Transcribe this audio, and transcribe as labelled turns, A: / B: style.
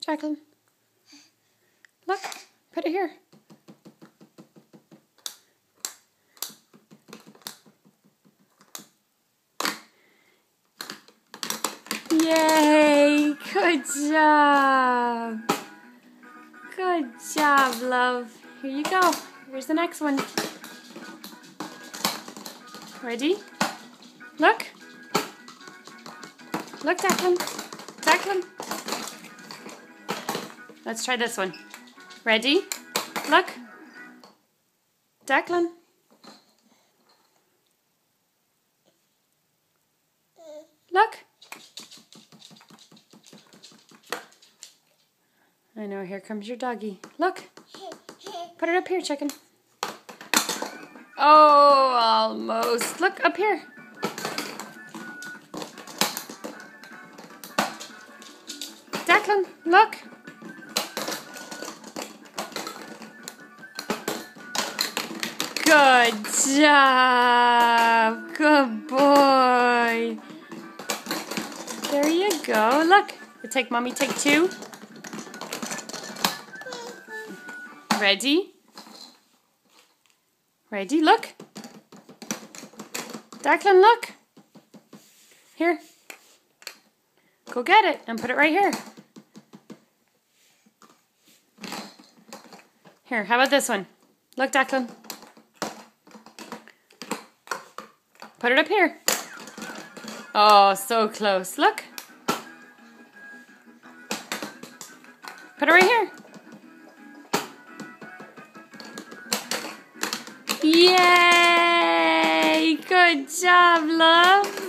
A: Jacqueline. Look, put it here. Yay! Good job! Good job, love. Here you go. Here's the next one. Ready? Look. Look, Declan. Declan. Let's try this one. Ready? Look. Declan. Look. I know, here comes your doggy. Look. Put it up here, chicken. Oh, almost. Look, up here. Declan, look. Good job. Good boy. There you go. Look. Mommy, take two. Ready? Ready? Look. Declan, look. Here. Go get it and put it right here. Here, how about this one? Look, Declan. Put it up here. Oh, so close. Look. Put it right here. Yay! Good job, love.